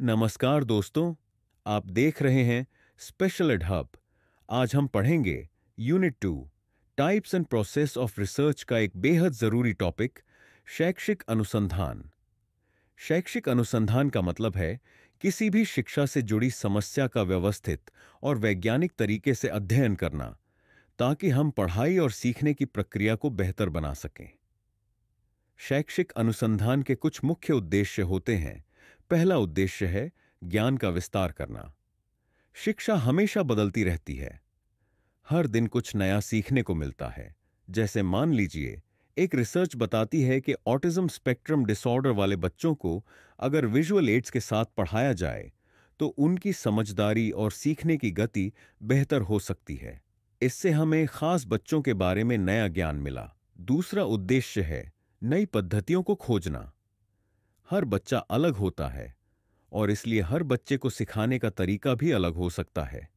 नमस्कार दोस्तों, आप देख रहे हैं स्पेशल एड हब। आज हम पढ़ेंगे unit 2 types and process of research का एक बेहद जरूरी टॉपिक, शैक्षिक अनुसंधान। शैक्षिक अनुसंधान का मतलब है किसी भी शिक्षा से जुड़ी समस्या का व्यवस्थित और वैज्ञानिक तरीके से अध्ययन करना, ताकि हम पढ़ाई और सीखने की प्रक्रिया को बेहतर बना सकें। शैक्षिक अनुसंधान के कुछ मुख्य उद्देश्य होते हैं। पहला उद्देश्य है ज्ञान का विस्तार करना। शिक्षा हमेशा बदलती रहती है। हर दिन कुछ नया सीखने को मिलता है। जैसे मान लीजिए, एक रिसर्च बताती है कि ऑटिज्म स्पेक्ट्रम डिसऑर्डर वाले बच्चों को अगर विजुअल एड्स के साथ पढ़ाया जाए तो उनकी समझदारी और सीखने की गति बेहतर हो सकती है। इससे हमें खास बच्चों के बारे में नया ज्ञान मिला। दूसरा उद्देश्य है नई पद्धतियों को खोजना। हर बच्चा अलग होता है और इसलिए हर बच्चे को सिखाने का तरीका भी अलग हो सकता है।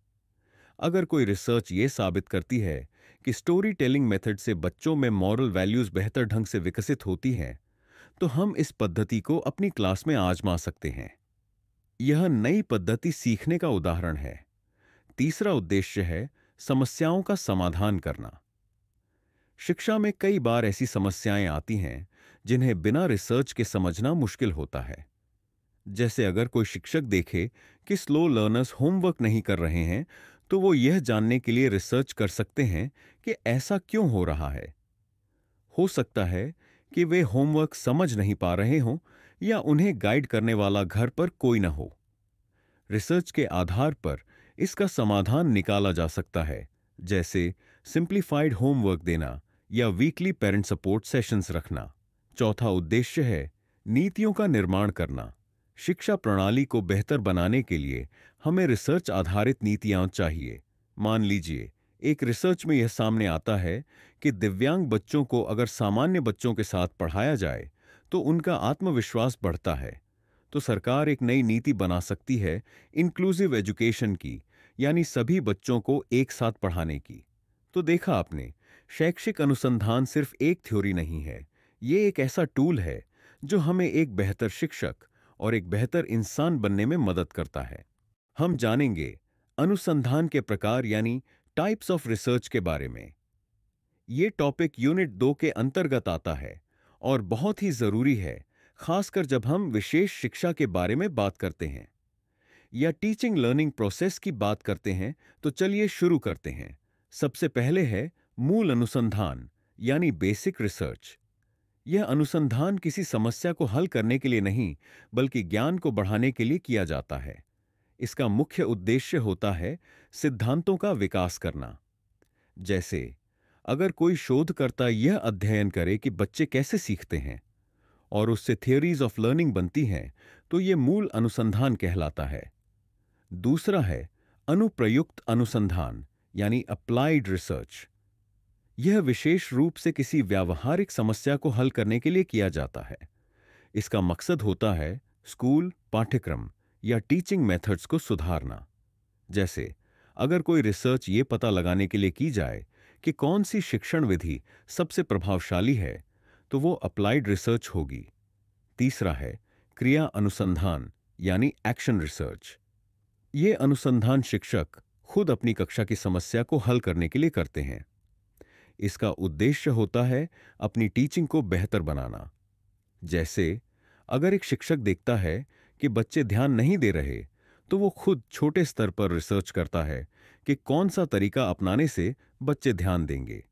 अगर कोई रिसर्च ये साबित करती है कि स्टोरी टेलिंग मेथड से बच्चों में मॉरल वैल्यूज बेहतर ढंग से विकसित होती हैं, तो हम इस पद्धति को अपनी क्लास में आजमा सकते हैं। यह नई पद्धति सीखने का उदाहरण है। तीसरा उद्देश्य है समस्याओं का समाधान करना। शिक्षा में कई बार ऐसी समस्याएं आती हैं जिन्हें बिना रिसर्च के समझना मुश्किल होता है। जैसे अगर कोई शिक्षक देखे कि स्लो लर्नर्स होमवर्क नहीं कर रहे हैं, तो वो यह जानने के लिए रिसर्च कर सकते हैं कि ऐसा क्यों हो रहा है। हो सकता है कि वे होमवर्क समझ नहीं पा रहे हों या उन्हें गाइड करने वाला घर पर कोई न हो। रिसर्च के आधार पर इसका समाधान निकाला जा सकता है, जैसे सिंप्लीफाइड होमवर्क देना या वीकली पेरेंट सपोर्ट सेशंस रखना। चौथा उद्देश्य है नीतियों का निर्माण करना। शिक्षा प्रणाली को बेहतर बनाने के लिए हमें रिसर्च आधारित नीतियां चाहिए। मान लीजिए, एक रिसर्च में यह सामने आता है कि दिव्यांग बच्चों को अगर सामान्य बच्चों के साथ पढ़ाया जाए तो उनका आत्मविश्वास बढ़ता है। तो सरकार एक नई नीति बना सकती है इंक्लूसिव एजुकेशन की, यानी सभी बच्चों को एक साथ पढ़ाने की। तो देखा आपने, शैक्षिक अनुसंधान सिर्फ एक थ्योरी नहीं है, ये एक ऐसा टूल है जो हमें एक बेहतर शिक्षक और एक बेहतर इंसान बनने में मदद करता है। हम जानेंगे अनुसंधान के प्रकार यानी टाइप्स ऑफ रिसर्च के बारे में। ये टॉपिक यूनिट 2 के अंतर्गत आता है और बहुत ही जरूरी है, खासकर जब हम विशेष शिक्षा के बारे में बात करते हैं या टीचिंग लर्निंग प्रोसेस की बात करते हैं। तो चलिए शुरू करते हैं। सबसे पहले है मूल अनुसंधान यानी बेसिक रिसर्च। यह अनुसंधान किसी समस्या को हल करने के लिए नहीं, बल्कि ज्ञान को बढ़ाने के लिए किया जाता है। इसका मुख्य उद्देश्य होता है सिद्धांतों का विकास करना। जैसे अगर कोई शोधकर्ता यह अध्ययन करे कि बच्चे कैसे सीखते हैं और उससे थियोरीज ऑफ लर्निंग बनती हैं, तो यह मूल अनुसंधान कहलाता है। दूसरा है अनुप्रयुक्त अनुसंधान यानी अप्लाइड रिसर्च। यह विशेष रूप से किसी व्यावहारिक समस्या को हल करने के लिए किया जाता है। इसका मकसद होता है स्कूल पाठ्यक्रम या टीचिंग मेथड्स को सुधारना। जैसे अगर कोई रिसर्च ये पता लगाने के लिए की जाए कि कौन सी शिक्षण विधि सबसे प्रभावशाली है, तो वो अप्लाइड रिसर्च होगी। तीसरा है क्रिया अनुसंधान यानी एक्शन रिसर्च। ये अनुसंधान शिक्षक खुद अपनी कक्षा की समस्या को हल करने के लिए करते हैं। इसका उद्देश्य होता है अपनी टीचिंग को बेहतर बनाना। जैसे अगर एक शिक्षक देखता है कि बच्चे ध्यान नहीं दे रहे, तो वो खुद छोटे स्तर पर रिसर्च करता है कि कौन सा तरीका अपनाने से बच्चे ध्यान देंगे।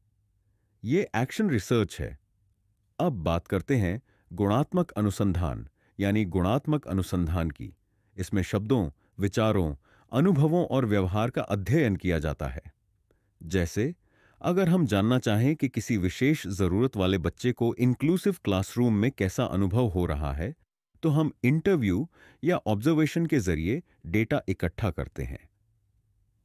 ये एक्शन रिसर्च है। अब बात करते हैं गुणात्मक अनुसंधान यानी गुणात्मक अनुसंधान की। इसमें शब्दों, विचारों, अनुभवों और व्यवहार का अध्ययन किया जाता है। जैसे अगर हम जानना चाहें कि किसी विशेष जरूरत वाले बच्चे को इंक्लूसिव क्लासरूम में कैसा अनुभव हो रहा है, तो हम इंटरव्यू या ऑब्जर्वेशन के जरिए डेटा इकट्ठा करते हैं।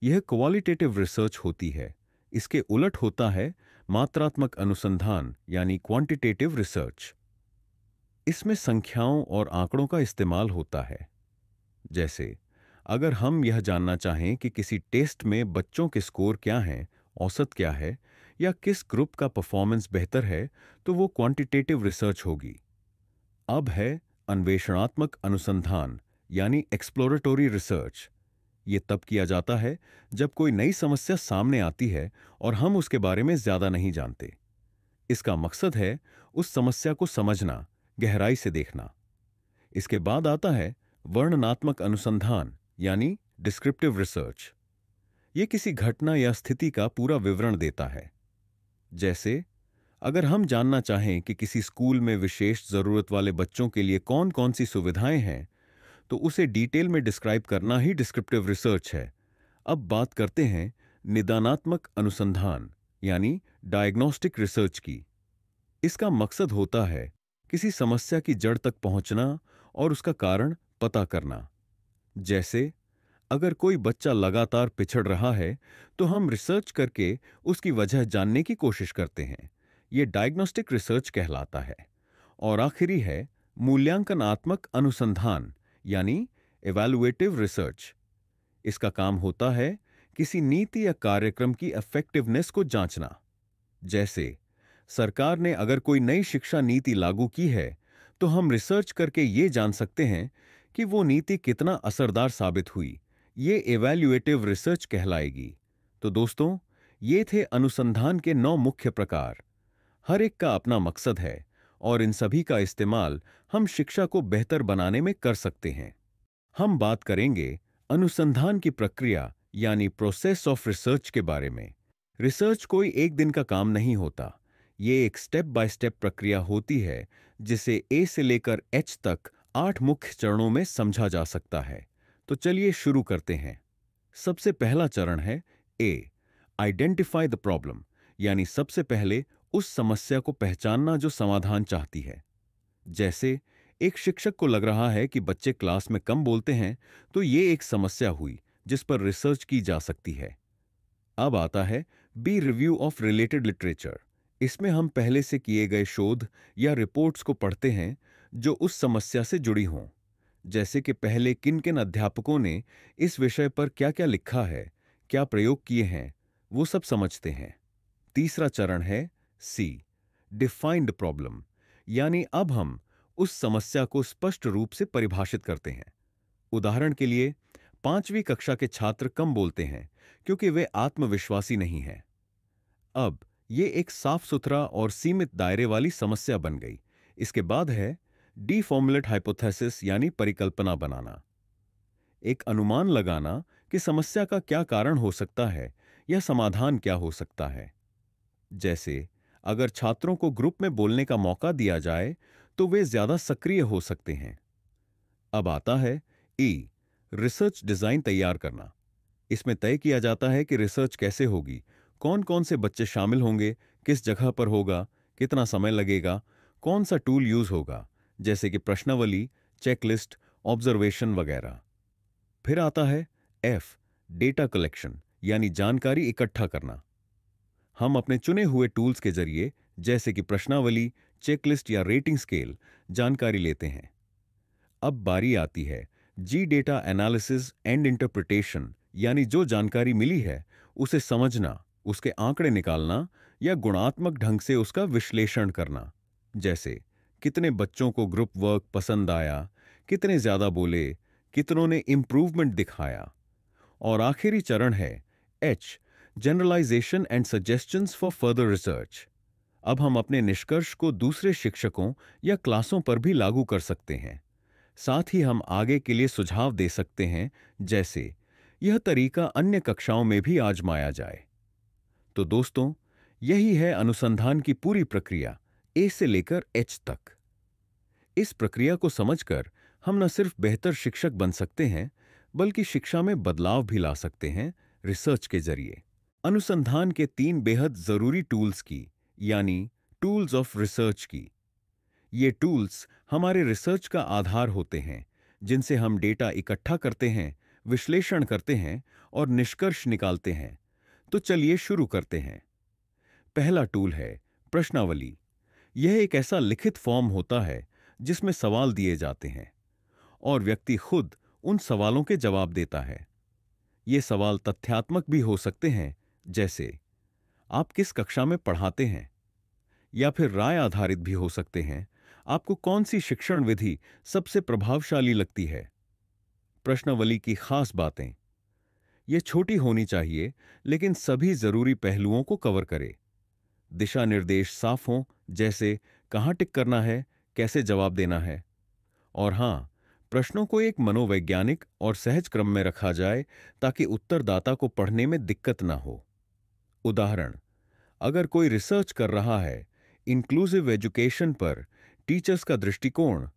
यह क्वालिटेटिव रिसर्च होती है। इसके उलट होता है मात्रात्मक अनुसंधान यानी क्वांटिटेटिव रिसर्च। इसमें संख्याओं और आंकड़ों का इस्तेमाल होता है। जैसे अगर हम यह जानना चाहें कि किसी टेस्ट में बच्चों के स्कोर क्या हैं, औसत क्या है, या किस ग्रुप का परफॉर्मेंस बेहतर है, तो वो क्वांटिटेटिव रिसर्च होगी। अब है अन्वेषणात्मक अनुसंधान यानी एक्सप्लोरेटरी रिसर्च। ये तब किया जाता है जब कोई नई समस्या सामने आती है और हम उसके बारे में ज्यादा नहीं जानते। इसका मकसद है उस समस्या को समझना, गहराई से देखना। इसके बाद आता है वर्णनात्मक अनुसंधान यानी डिस्क्रिप्टिव रिसर्च। ये किसी घटना या स्थिति का पूरा विवरण देता है। जैसे अगर हम जानना चाहें कि किसी स्कूल में विशेष जरूरत वाले बच्चों के लिए कौन कौन सी सुविधाएं हैं, तो उसे डिटेल में डिस्क्राइब करना ही डिस्क्रिप्टिव रिसर्च है। अब बात करते हैं निदानात्मक अनुसंधान यानी डायग्नोस्टिक रिसर्च की। इसका मकसद होता है किसी समस्या की जड़ तक पहुंचना और उसका कारण पता करना। जैसे अगर कोई बच्चा लगातार पिछड़ रहा है, तो हम रिसर्च करके उसकी वजह जानने की कोशिश करते हैं। यह डायग्नोस्टिक रिसर्च कहलाता है। और आखिरी है मूल्यांकनात्मक अनुसंधान यानी इवैल्यूएटिव रिसर्च। इसका काम होता है किसी नीति या कार्यक्रम की इफेक्टिवनेस को जांचना। जैसे सरकार ने अगर कोई नई शिक्षा नीति लागू की है, तो हम रिसर्च करके ये जान सकते हैं कि वो नीति कितना असरदार साबित हुई। ये इवैल्यूएटिव रिसर्च कहलाएगी। तो दोस्तों, ये थे अनुसंधान के 9 मुख्य प्रकार। हर एक का अपना मकसद है और इन सभी का इस्तेमाल हम शिक्षा को बेहतर बनाने में कर सकते हैं। हम बात करेंगे अनुसंधान की प्रक्रिया यानी प्रोसेस ऑफ रिसर्च के बारे में। रिसर्च कोई एक दिन का काम नहीं होता। ये एक स्टेप बाय स्टेप प्रक्रिया होती है जिसे ए से लेकर एच तक 8 मुख्य चरणों में समझा जा सकता है। तो चलिए शुरू करते हैं। सबसे पहला चरण है ए, आइडेंटिफाई द प्रॉब्लम, यानी सबसे पहले उस समस्या को पहचानना जो समाधान चाहती है। जैसे एक शिक्षक को लग रहा है कि बच्चे क्लास में कम बोलते हैं, तो ये एक समस्या हुई जिस पर रिसर्च की जा सकती है। अब आता है B, review of related literature. इसमें हम पहले से किए गए शोध या रिपोर्ट्स को पढ़ते हैं जो उस समस्या से जुड़ी हों। जैसे कि पहले किन किन अध्यापकों ने इस विषय पर क्या क्या लिखा है, क्या प्रयोग किए हैं, वो सब समझते हैं। तीसरा चरण है सी, डिफाइन द प्रॉब्लम, यानी अब हम उस समस्या को स्पष्ट रूप से परिभाषित करते हैं। उदाहरण के लिए 5वीं कक्षा के छात्र कम बोलते हैं क्योंकि वे आत्मविश्वासी नहीं हैं। अब ये एक साफ सुथरा और सीमित दायरे वाली समस्या बन गई। इसके बाद है डी फॉर्मुलेट हाइपोथेसिस यानी परिकल्पना बनाना, एक अनुमान लगाना कि समस्या का क्या कारण हो सकता है या समाधान क्या हो सकता है। जैसे अगर छात्रों को ग्रुप में बोलने का मौका दिया जाए तो वे ज्यादा सक्रिय हो सकते हैं। अब आता है ई, रिसर्च डिजाइन तैयार करना। इसमें तय किया जाता है कि रिसर्च कैसे होगी, कौन कौन से बच्चे शामिल होंगे, किस जगह पर होगा, कितना समय लगेगा, कौन सा टूल यूज होगा, जैसे कि प्रश्नावली, चेकलिस्ट, ऑब्जर्वेशन वगैरह। फिर आता है एफ, डेटा कलेक्शन यानी जानकारी इकट्ठा करना। हम अपने चुने हुए टूल्स के जरिए जैसे कि प्रश्नावली, चेकलिस्ट या रेटिंग स्केल जानकारी लेते हैं। अब बारी आती है जी, डेटा एनालिसिस एंड इंटरप्रिटेशन, यानी जो जानकारी मिली है उसे समझना, उसके आंकड़े निकालना या गुणात्मक ढंग से उसका विश्लेषण करना। जैसे कितने बच्चों को ग्रुप वर्क पसंद आया, कितने ज्यादा बोले, कितनों ने इंप्रूवमेंट दिखाया। और आखिरी चरण है H, generalisation and suggestions for further research. अब हम अपने निष्कर्ष को दूसरे शिक्षकों या क्लासों पर भी लागू कर सकते हैं। साथ ही हम आगे के लिए सुझाव दे सकते हैं, जैसे यह तरीका अन्य कक्षाओं में भी आजमाया जाए। तो दोस्तों, यही है अनुसंधान की पूरी प्रक्रिया, ए से लेकर एच तक। इस प्रक्रिया को समझकर हम न सिर्फ बेहतर शिक्षक बन सकते हैं, बल्कि शिक्षा में बदलाव भी ला सकते हैं रिसर्च के जरिए। अनुसंधान के 3 बेहद जरूरी टूल्स की, यानी टूल्स ऑफ रिसर्च की। ये टूल्स हमारे रिसर्च का आधार होते हैं, जिनसे हम डेटा इकट्ठा करते हैं, विश्लेषण करते हैं और निष्कर्ष निकालते हैं। तो चलिए शुरू करते हैं। पहला टूल है प्रश्नावली। यह एक ऐसा लिखित फॉर्म होता है जिसमें सवाल दिए जाते हैं और व्यक्ति खुद उन सवालों के जवाब देता है। ये सवाल तथ्यात्मक भी हो सकते हैं, जैसे आप किस कक्षा में पढ़ाते हैं, या फिर राय आधारित भी हो सकते हैं, आपको कौन सी शिक्षण विधि सबसे प्रभावशाली लगती है। प्रश्नावली की खास बातें। ये छोटी होनी चाहिए, लेकिन सभी जरूरी पहलुओं को कवर करे। दिशा निर्देश साफ हों, जैसे कहाँ टिक करना है, कैसे जवाब देना है। और हाँ, प्रश्नों को एक मनोवैज्ञानिक और सहज क्रम में रखा जाए ताकि उत्तरदाता को पढ़ने में दिक्कत ना हो। उदाहरण, अगर कोई रिसर्च कर रहा है इंक्लूसिव एजुकेशन पर टीचर्स का दृष्टिकोण,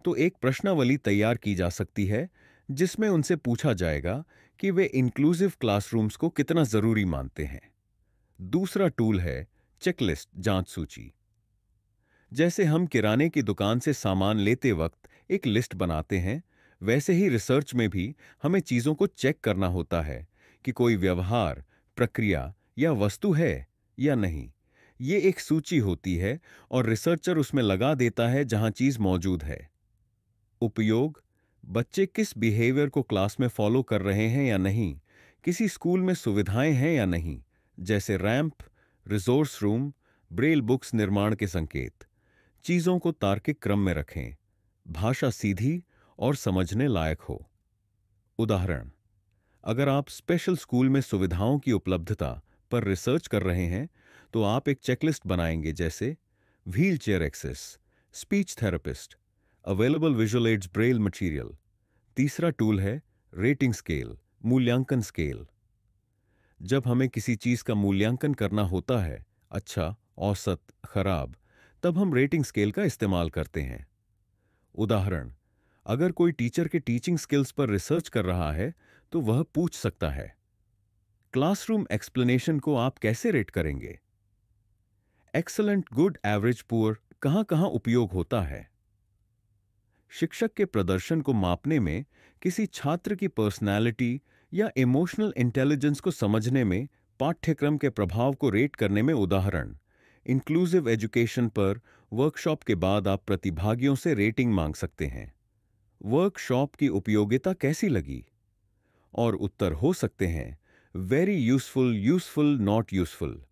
तो एक प्रश्नावली तैयार की जा सकती है जिसमें उनसे पूछा जाएगा कि वे इंक्लूसिव क्लासरूम्स को कितना जरूरी मानते हैं। दूसरा टूल है चेकलिस्ट जांच सूची। जैसे हम किराने की दुकान से सामान लेते वक्त एक लिस्ट बनाते हैं, वैसे ही रिसर्च में भी हमें चीजों को चेक करना होता है कि कोई व्यवहार, प्रक्रिया या वस्तु है या नहीं। ये एक सूची होती है और रिसर्चर उसमें लगा देता है जहां चीज मौजूद है। उपयोग, बच्चे किस बिहेवियर को क्लास में फॉलो कर रहे हैं या नहीं, किसी स्कूल में सुविधाएं हैं या नहीं, जैसे ramp, resource room, Braille books निर्माण के संकेत। चीजों को तार्किक क्रम में रखें, भाषा सीधी और समझने लायक हो। उदाहरण, अगर आप स्पेशल स्कूल में सुविधाओं की उपलब्धता पर रिसर्च कर रहे हैं, तो आप एक चेकलिस्ट बनाएंगे, जैसे wheelchair access, speech therapist, available visual aids braille material. तीसरा टूल है रेटिंग स्केल, मूल्यांकन स्केल। जब हमें किसी चीज का मूल्यांकन करना होता है, अच्छा, औसत, खराब, तब हम रेटिंग स्केल का इस्तेमाल करते हैं। उदाहरण, अगर कोई टीचर के टीचिंग स्किल्स पर रिसर्च कर रहा है, तो वह पूछ सकता है, क्लासरूम एक्सप्लेनेशन को आप कैसे रेट करेंगे? एक्सलेंट, गुड, एवरेज, पुअर कहां कहां उपयोग होता है? शिक्षक के प्रदर्शन को मापने में, किसी छात्र की पर्सनैलिटी या इमोशनल इंटेलिजेंस को समझने में पाठ्यक्रम के प्रभाव को रेट करने में। उदाहरण, इंक्लूसिव एजुकेशन पर वर्कशॉप के बाद आप प्रतिभागियों से रेटिंग मांग सकते हैं। वर्कशॉप की उपयोगिता कैसी लगी? और उत्तर हो सकते हैं very useful, useful, not useful.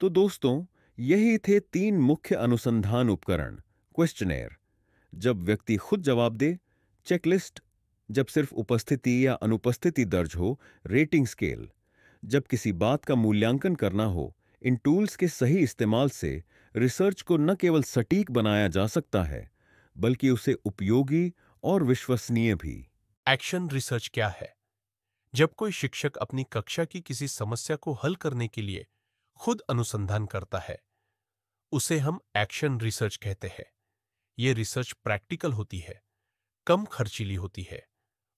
तो दोस्तों, यही थे 3 मुख्य अनुसंधान उपकरण। क्वेश्चनेयर, जब व्यक्ति खुद जवाब दे; चेकलिस्ट, जब सिर्फ उपस्थिति या अनुपस्थिति दर्ज हो; रेटिंग स्केल, जब किसी बात का मूल्यांकन करना हो। इन टूल्स के सही इस्तेमाल से रिसर्च को न केवल सटीक बनाया जा सकता है, बल्कि उसे उपयोगी और विश्वसनीय भी। एक्शन रिसर्च क्या है? जब कोई शिक्षक अपनी कक्षा की किसी समस्या को हल करने के लिए खुद अनुसंधान करता है, उसे हम एक्शन रिसर्च कहते हैं। यह रिसर्च प्रैक्टिकल होती है, कम खर्चीली होती है,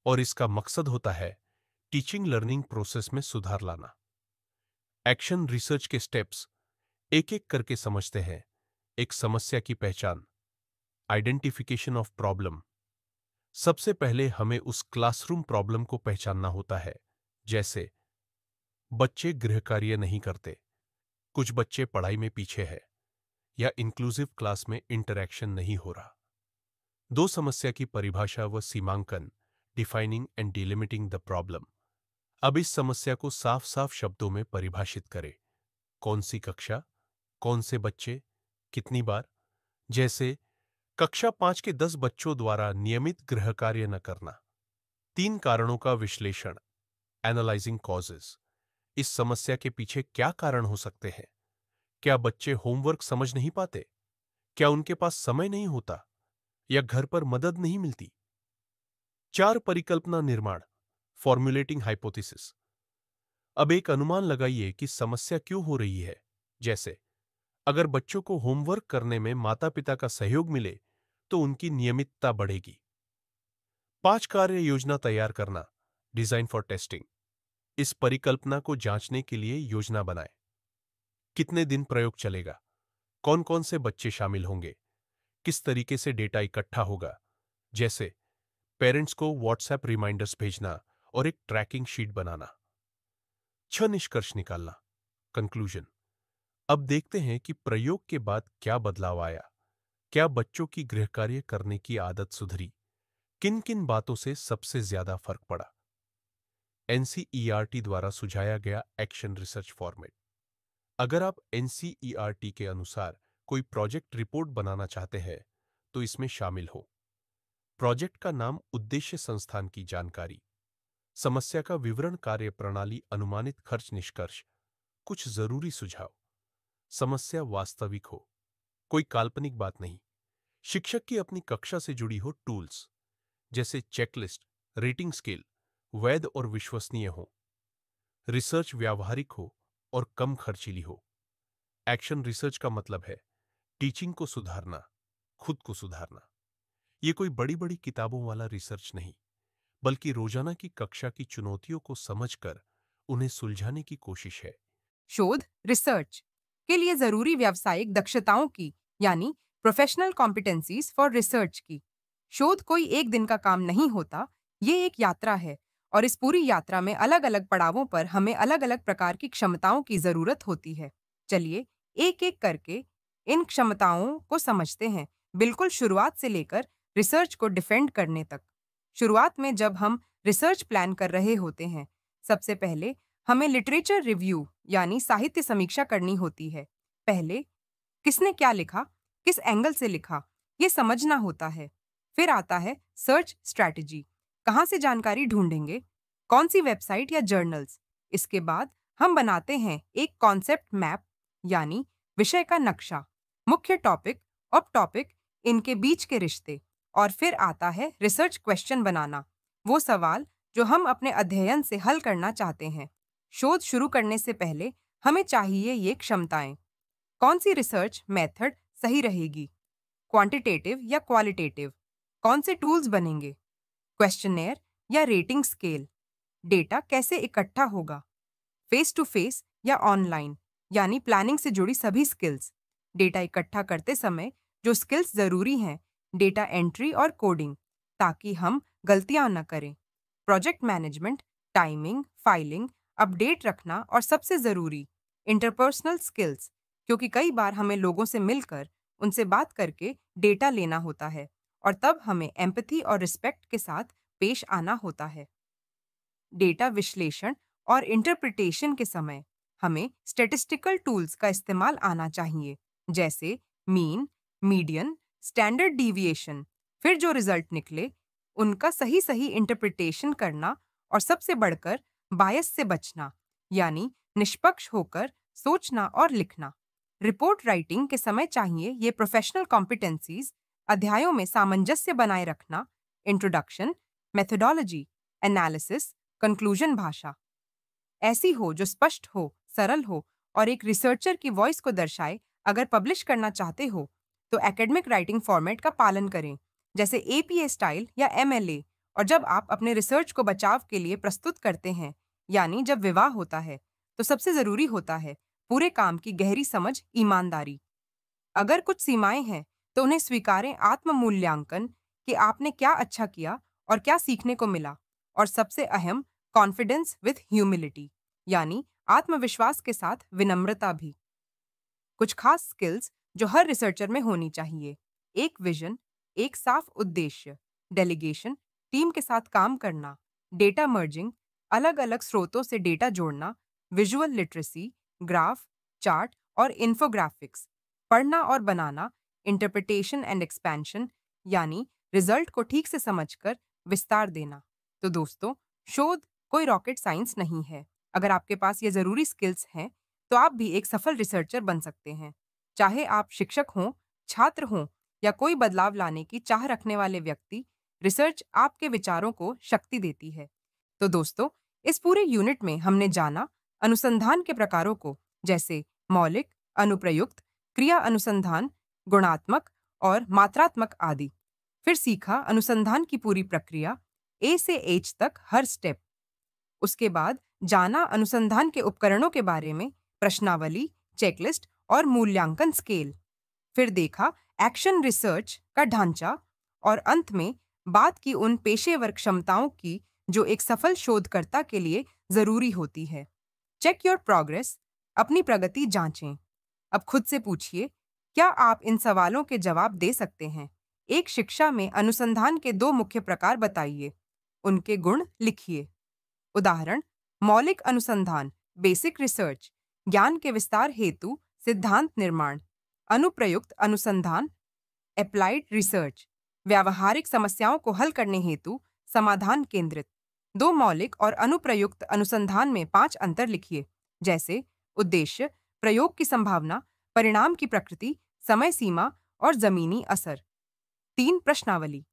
और इसका मकसद होता है टीचिंग लर्निंग प्रोसेस में सुधार लाना। एक्शन रिसर्च के स्टेप्स एक एक करके समझते हैं। एक समस्या की पहचान, आइडेंटिफिकेशन ऑफ प्रॉब्लम। सबसे पहले हमें उस क्लासरूम प्रॉब्लम को पहचानना होता है, जैसे बच्चे गृह कार्य नहीं करते, कुछ बच्चे पढ़ाई में पीछे हैं, या इंक्लूसिव क्लास में इंटरैक्शन नहीं हो रहा। दो, समस्या की परिभाषा व सीमांकन, डिफाइनिंग एंड डिलिमिटिंग द प्रॉब्लम। अब इस समस्या को साफ साफ शब्दों में परिभाषित करें। कौन सी कक्षा, कौन से बच्चे, कितनी बार। जैसे कक्षा 5 के 10 बच्चों द्वारा नियमित गृह कार्य न करना। 3 कारणों का विश्लेषण, एनालाइजिंग कॉजेस। इस समस्या के पीछे क्या कारण हो सकते हैं? क्या बच्चे होमवर्क समझ नहीं पाते? क्या उनके पास समय नहीं होता? या घर पर मदद नहीं मिलती? 4, परिकल्पना निर्माण, फॉर्मुलेटिंग हाइपोथेसिस। अब एक अनुमान लगाइए कि समस्या क्यों हो रही है। जैसे, अगर बच्चों को होमवर्क करने में माता पिता का सहयोग मिले, तो उनकी नियमितता बढ़ेगी। 5, कार्य योजना तैयार करना, डिजाइन फॉर टेस्टिंग। इस परिकल्पना को जांचने के लिए योजना बनाएं। कितने दिन प्रयोग चलेगा? कौन कौन से बच्चे शामिल होंगे? किस तरीके से डेटा इकट्ठा होगा? जैसे पेरेंट्स को व्हाट्सएप रिमाइंडर्स भेजना और एक ट्रैकिंग शीट बनाना। 6, निष्कर्ष निकालना, कंक्लूजन। अब देखते हैं कि प्रयोग के बाद क्या बदलाव आया। क्या बच्चों की गृह कार्य करने की आदत सुधरी? किन किन बातों से सबसे ज्यादा फर्क पड़ा? एनसीईआरटी द्वारा सुझाया गया एक्शन रिसर्च फॉर्मेट। अगर आप एनसीईआरटी के अनुसार कोई प्रोजेक्ट रिपोर्ट बनाना चाहते हैं, तो इसमें शामिल हो। प्रोजेक्ट का नाम, उद्देश्य, संस्थान की जानकारी, समस्या का विवरण, कार्य प्रणाली, अनुमानित खर्च, निष्कर्ष, कुछ जरूरी सुझाव। समस्या वास्तविक हो, कोई काल्पनिक बात नहीं। शिक्षक की अपनी कक्षा से जुड़ी हो टूल्स जैसे चेकलिस्ट, रेटिंग स्केल, वैध और विश्वसनीय हो। रिसर्च व्यावहारिक हो और कम खर्चीली हो। एक्शन रिसर्च का मतलब है टीचिंग को सुधारना, खुद को सुधारना। ये कोई बड़ी बड़ी किताबों वाला रिसर्च नहीं, बल्कि रोजाना की कक्षा की चुनौतियों को समझकर उन्हें सुलझाने की कोशिश है। शोध रिसर्च के लिए जरूरी व्यावसायिक दक्षताओं की यानी प्रोफेशनल कॉम्पिटेंसीज फॉर रिसर्च की। शोध कोई एक दिन का काम नहीं होता, ये एक यात्रा है और इस पूरी यात्रा में अलग अलग पड़ावों पर हमें अलग अलग प्रकार की क्षमताओं की जरूरत होती है। चलिए एक एक करके इन क्षमताओं को समझते हैं, बिल्कुल शुरुआत से लेकर रिसर्च को डिफेंड करने तक। शुरुआत में जब हम रिसर्च प्लान कर रहे होते हैं, सबसे पहले हमें लिटरेचर रिव्यू यानी साहित्य समीक्षा करनी होती है। पहले किसने क्या लिखा, किस एंगल से लिखा, ये समझना होता है। फिर आता है सर्च स्ट्रैटेजी, कहाँ से जानकारी ढूंढेंगे, कौन सी वेबसाइट या जर्नल्स। इसके बाद हम बनाते हैं एक कॉन्सेप्ट मैप यानी विषय का नक्शा, मुख्य टॉपिक, अब टॉपिक, इनके बीच के रिश्ते। और फिर आता है रिसर्च क्वेश्चन बनाना, वो सवाल जो हम अपने अध्ययन से हल करना चाहते हैं। शोध शुरू करने से पहले हमें चाहिए ये क्षमताएं। कौन सी रिसर्च मेथड सही रहेगी, क्वांटिटेटिव या क्वालिटेटिव, कौन से टूल्स बनेंगे, क्वेश्चनेयर या रेटिंग स्केल, डेटा कैसे इकट्ठा होगा, फेस टू फेस या ऑनलाइन, यानी प्लानिंग से जुड़ी सभी स्किल्स। डेटा इकट्ठा करते समय जो स्किल्स जरूरी हैं, डेटा एंट्री और कोडिंग, ताकि हम गलतियां न करें। Project management, timing, filing, update रखना और सबसे ज़रूरी इंटरपर्सनल स्किल्स, क्योंकि कई बार हमें लोगों से मिलकर उनसे बात करके डेटा लेना होता है और तब हमें एम्पैथी और रिस्पेक्ट के साथ पेश आना होता है। डेटा विश्लेषण और इंटरप्रिटेशन के समय हमें स्टैटिस्टिकल टूल्स का इस्तेमाल आना चाहिए, जैसे मीन, मीडियन, स्टैंडर्ड डीविएशन। फिर जो रिजल्ट निकले उनका सही सही इंटरप्रिटेशन करना और सबसे बढ़कर बायस से बचना, यानी निष्पक्ष होकर सोचना और लिखना। रिपोर्ट राइटिंग के समय चाहिए ये प्रोफेशनल कॉम्पिटेंसीज, अध्यायों में सामंजस्य बनाए रखना, इंट्रोडक्शन, मेथोडोलॉजी, एनालिसिस, कंक्लूजन भाषा ऐसी हो जो स्पष्ट हो, सरल हो और एक रिसर्चर की वॉइस को दर्शाए। अगर पब्लिश करना चाहते हो तो एकेडमिक राइटिंग फॉर्मेट का पालन करें, जैसे एपीए स्टाइल या एमएलए। और जब आप अपने रिसर्च को बचाव के लिए प्रस्तुत करते हैं, यानी जब विवाह होता है, तो सबसे जरूरी होता है पूरे काम की गहरी समझ, ईमानदारी। अगर कुछ सीमाएं हैं तो उन्हें स्वीकारें, आत्म मूल्यांकन कि आपने क्या अच्छा किया और क्या सीखने को मिला। और सबसे अहम, कॉन्फिडेंस विथ ह्यूमिलिटी, यानी आत्मविश्वास के साथ विनम्रता भी। कुछ खास स्किल्स जो हर रिसर्चर में होनी चाहिए: एक विजन, एक साफ उद्देश्य, डेलीगेशन, टीम के साथ काम करना, डेटा मर्जिंग, अलग अलग स्रोतों से डेटा जोड़ना, विजुअल लिटरेसी, ग्राफ, चार्ट और इन्फोग्राफिक्स, पढ़ना और बनाना, इंटरप्रिटेशन एंड एक्सपेंशन, यानी रिजल्ट को ठीक से समझकर विस्तार देना। तो दोस्तों, शोध कोई रॉकेट साइंस नहीं है। अगर आपके पास ये जरूरी स्किल्स हैं तो आप भी एक सफल रिसर्चर बन सकते हैं। चाहे आप शिक्षक हों, छात्र हों या कोई बदलाव लाने की चाह रखने वाले व्यक्ति, रिसर्च आपके विचारों को शक्ति देती है। तो दोस्तों, इस पूरे यूनिट में हमने जाना अनुसंधान के प्रकारों को, जैसे मौलिक, अनुप्रयुक्त, क्रिया अनुसंधान, गुणात्मक और मात्रात्मक आदि। फिर सीखा अनुसंधान की पूरी प्रक्रिया, ए से एच तक हर स्टेप। उसके बाद जाना अनुसंधान के उपकरणों के बारे में, प्रश्नावली, चेकलिस्ट और मूल्यांकन स्केल। फिर देखा एक्शन रिसर्च का ढांचा और अंत में बात की उन पेशेवर क्षमताओं की जो एक सफल शोधकर्ता के लिए जरूरी होती है। चेक योर प्रोग्रेस, अपनी प्रगति जांचें। अब खुद से पूछिए, क्या आप इन सवालों के जवाब दे सकते हैं? एक शिक्षा में अनुसंधान के 2 मुख्य प्रकार बताइए, उनके गुण लिखिए। उदाहरण: मौलिक अनुसंधान, बेसिक रिसर्च, ज्ञान के विस्तार हेतु सिद्धांत निर्माण। अनुप्रयुक्त अनुसंधान, अप्लाइड रिसर्च, व्यावहारिक समस्याओं को हल करने हेतु समाधान केंद्रित। 2 मौलिक और अनुप्रयुक्त अनुसंधान में 5 अंतर लिखिए, जैसे उद्देश्य, प्रयोग की संभावना, परिणाम की प्रकृति, समय सीमा और जमीनी असर। 3 प्रश्नावली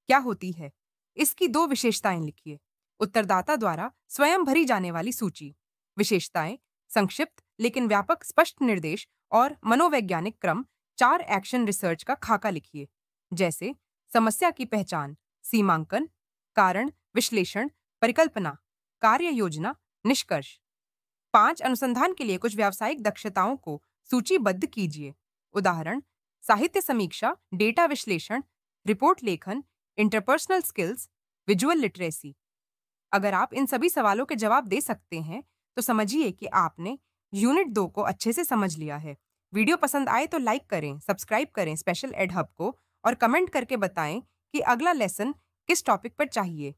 क्या होती है? इसकी 2 विशेषताएं लिखिए। उत्तरदाता द्वारा स्वयं भरी जाने वाली सूची। विशेषताएं: संक्षिप्त लेकिन व्यापक स्पष्ट निर्देश और मनोवैज्ञानिक क्रम। 4 एक्शन रिसर्च का खाका लिखिए, जैसे समस्या की पहचान, सीमांकन, कारण विश्लेषण, परिकल्पना, कार्य योजना, निष्कर्ष। 5 अनुसंधान के लिए कुछ व्यावसायिक दक्षताओं को सूचीबद्ध कीजिए। उदाहरण: साहित्य समीक्षा, डेटा विश्लेषण, रिपोर्ट लेखन, इंटरपर्सनल स्किल्स, विजुअल लिटरेसी। अगर आप इन सभी सवालों के जवाब दे सकते हैं, तो समझिए कि आपने यूनिट 2 को अच्छे से समझ लिया है। वीडियो पसंद आए तो लाइक करें, सब्सक्राइब करें स्पेशल एड हब को और कमेंट करके बताएं कि अगला लेसन किस टॉपिक पर चाहिए।